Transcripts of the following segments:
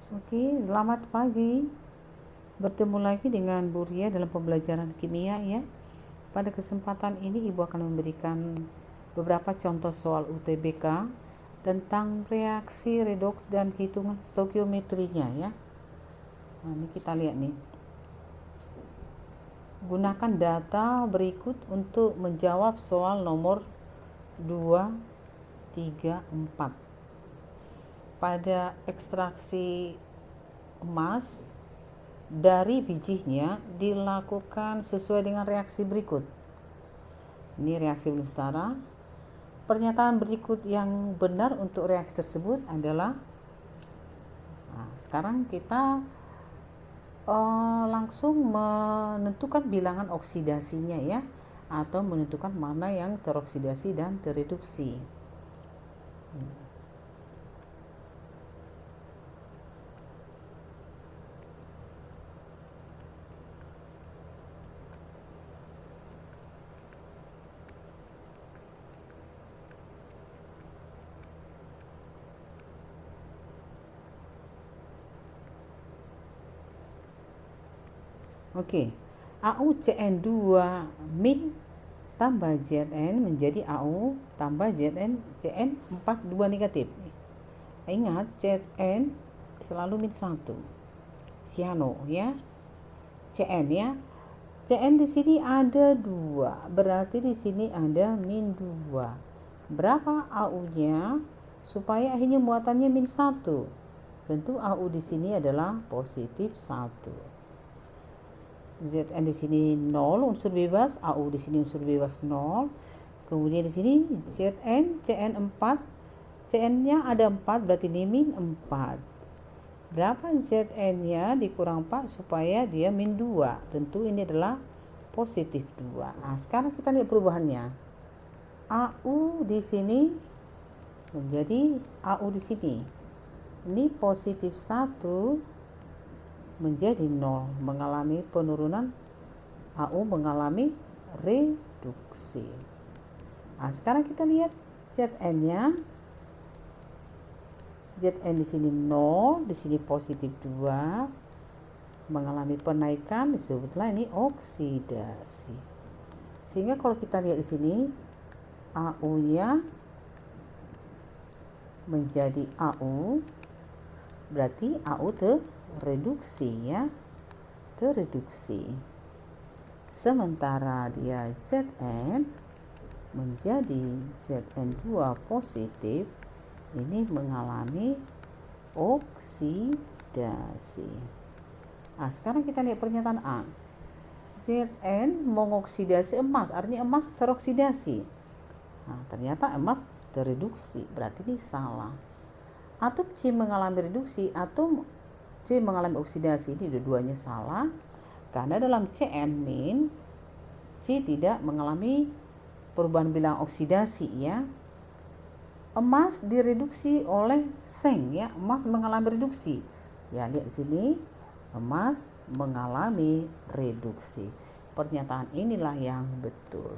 Oke, selamat pagi. Bertemu lagi dengan Bu Ria dalam pembelajaran kimia ya. Pada kesempatan ini Ibu akan memberikan beberapa contoh soal UTBK tentang reaksi redoks dan hitungan stoikiometrinya ya. Nah, ini kita lihat nih. Gunakan data berikut untuk menjawab soal nomor 2, 3, 4. Pada ekstraksi emas dari bijinya dilakukan sesuai dengan reaksi berikut. Ini reaksi belum setara. Pernyataan berikut yang benar untuk reaksi tersebut adalah sekarang kita langsung menentukan bilangan oksidasinya ya, atau menentukan mana yang teroksidasi dan tereduksi. Oke, AuCN2 min tambah Zn menjadi Au tambah Zn Cn4 2 negatif. Ingat Cn selalu min 1. Siano ya. Cn ya. Cn di sini ada 2, berarti di sini ada min 2. Berapa Au-nya supaya akhirnya muatannya min 1? Tentu Au di sini adalah positif 1. Zn di sini 0 unsur bebas, Au di sini unsur bebas 0. Kemudian di sini Zn Cn4, Cn-nya ada 4 berarti ini min 4. Berapa Zn-nya dikurang 4 supaya dia min 2? Tentu ini adalah positif 2. Nah, sekarang kita lihat perubahannya. Au di sini menjadi Au di sini. Ini positif 1 menjadi 0, mengalami penurunan. Au mengalami reduksi. Nah, sekarang kita lihat Zn-nya. Zn di sini 0, di sini positif 2, mengalami penaikan, disebutlah ini oksidasi. Sehingga kalau kita lihat di sini Au-nya menjadi Au, berarti Au tereduksi ya, tereduksi. Sementara dia Zn menjadi Zn2 positif, ini mengalami oksidasi. Nah, sekarang kita lihat pernyataan A. Zn mengoksidasi emas, artinya emas teroksidasi. Nah, ternyata emas tereduksi, berarti ini salah. Atau C mengalami reduksi atau C mengalami oksidasi, ini dua-duanya salah. Karena dalam Cn-, C tidak mengalami perubahan bilangan oksidasi ya. Emas direduksi oleh seng ya, emas mengalami reduksi. Ya, lihat di sini emas mengalami reduksi. Pernyataan inilah yang betul.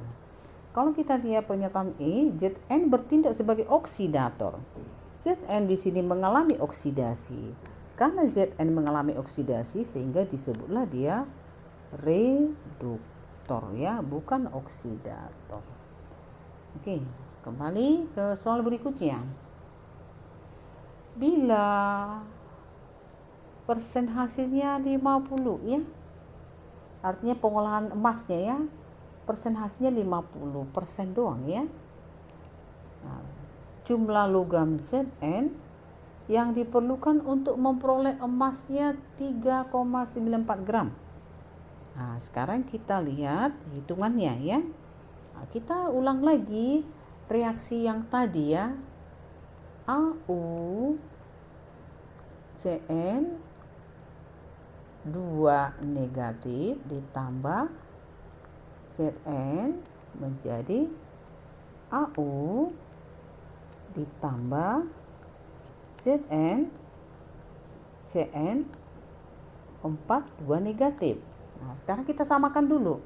Kalau kita lihat pernyataan E, Zn bertindak sebagai oksidator. Zn di sini mengalami oksidasi. Karena Zn mengalami oksidasi sehingga disebutlah dia reduktor ya, bukan oksidator. Oke, kembali ke soal berikutnya. Bila persen hasilnya 50 ya, artinya pengolahan emasnya ya, persen hasilnya 50% doang ya. Nah, jumlah logam Zn yang diperlukan untuk memperoleh emasnya 3,94 gram. Nah, sekarang kita lihat hitungannya ya. Nah, kita ulang lagi reaksi yang tadi ya. Au Cn 2 negatif ditambah Zn menjadi Au ditambah Zn Cn 4 2 negatif. Nah, sekarang kita samakan dulu.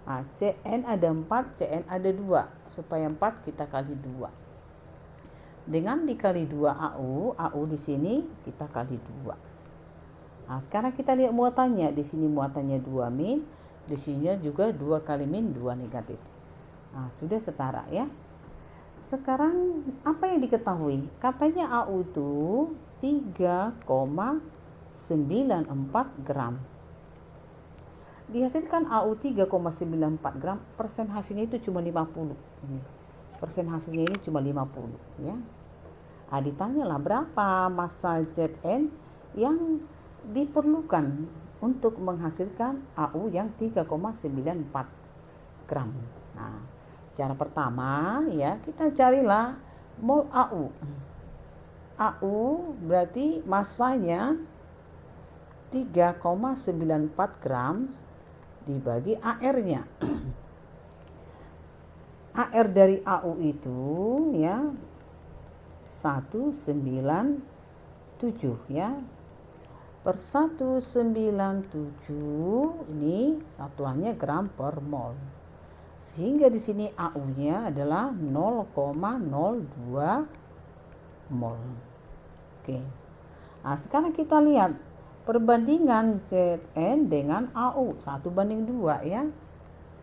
Nah, Cn ada 4, Cn ada 2. Supaya 4 kita kali 2. dengan dikali 2 AU di sini kita kali 2. Nah, sekarang kita lihat muatannya. Di sini muatannya 2 min, di sini juga 2 kali min 2 negatif. Nah, sudah setara ya. Sekarang apa yang diketahui? Katanya AU itu 3,94 gram. Dihasilkan AU 3,94 gram, persen hasilnya itu cuma 50. Ini. Persen hasilnya ini cuma 50 ya. Nah, ditanyalah berapa massa Zn yang diperlukan untuk menghasilkan AU yang 3,94 gram. Nah, cara pertama ya, kita carilah mol AU. AU berarti massanya 3,94 gram dibagi AR-nya. AR dari AU itu ya 197 ya. Per 197 ini satuannya gram per mol. Sehingga di sini AU-nya adalah 0,02 mol. Oke. Nah, sekarang kita lihat perbandingan Zn dengan AU 1:2 ya.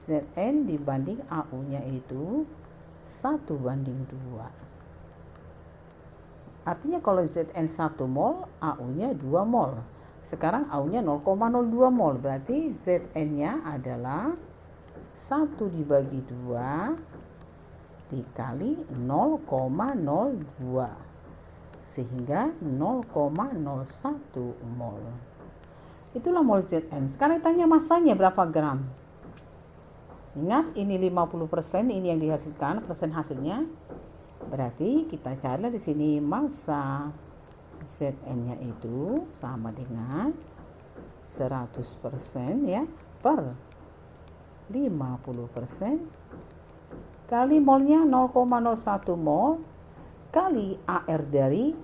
Zn dibanding AU-nya itu 1:2. Artinya kalau Zn 1 mol, AU-nya 2 mol. Sekarang AU-nya 0,02 mol, berarti Zn-nya adalah 1 dibagi 2 dikali 0,02 sehingga 0,01 mol. Itulah mol Zn. Sekarang tanya massanya berapa gram. Ingat ini 50%, ini yang dihasilkan, persen hasilnya. Berarti kita carilah di sini massa Zn-nya itu sama dengan 100% ya per 50% kali molnya 0,01 mol kali AR dari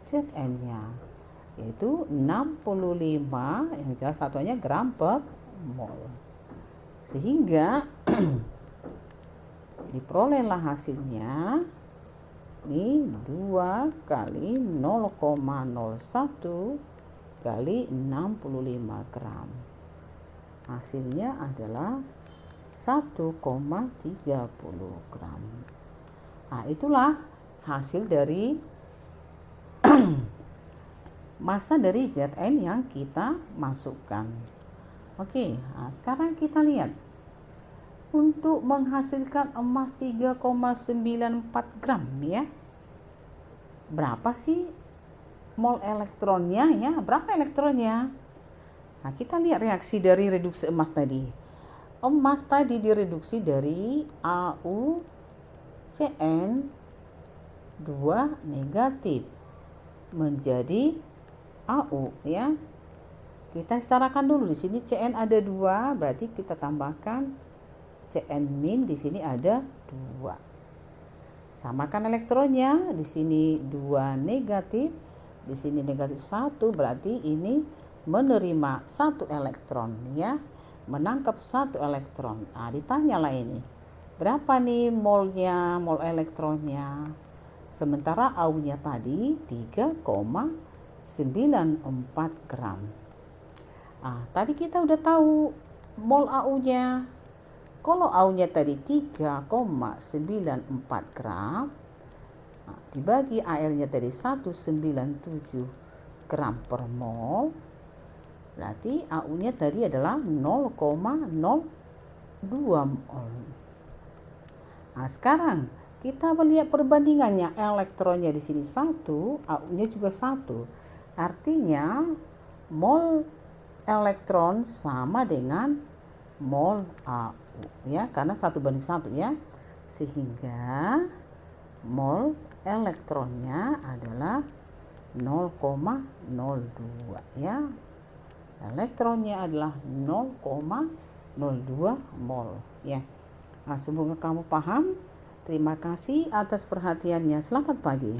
Zn-nya yaitu 65, yang jelas satuannya gram per mol, sehingga diperolehlah hasilnya ini 2 kali 0,01 kali 65 gram. Hasilnya adalah 1,30 gram. Nah, itulah hasil dari massa dari Zn yang kita masukkan. Oke, nah sekarang kita lihat. Untuk menghasilkan emas 3,94 gram ya. Berapa sih mol elektronnya ya? Berapa elektronnya? Nah, kita lihat reaksi dari reduksi emas tadi. Emas tadi direduksi dari AU Cn 2 negatif menjadi AU ya. Kita setarakan dulu, di sini Cn ada 2, berarti kita tambahkan Cn min, di sini ada 2. Samakan elektronnya, di sini 2 negatif, di sini negatif 1, berarti ini menerima 1 elektron ya. Menangkap 1 elektron. Nah, ditanyalah ini. Berapa nih molnya, mol elektronnya? Sementara AU-nya tadi 3,94 gram. Nah, tadi kita udah tahu mol AU-nya. Kalau AU-nya tadi 3,94 gram, nah, dibagi AR-nya tadi 197 gram per mol, berarti AU-nya tadi adalah 0,02 mol. Nah, sekarang kita melihat perbandingannya. Elektronnya di sini 1, AU-nya juga 1. Artinya mol elektron sama dengan mol AU ya, karena 1:1 ya. Sehingga mol elektronnya adalah 0,02 ya. Elektronnya adalah 0,02 mol ya. Nah, semoga kamu paham. Terima kasih atas perhatiannya. Selamat pagi.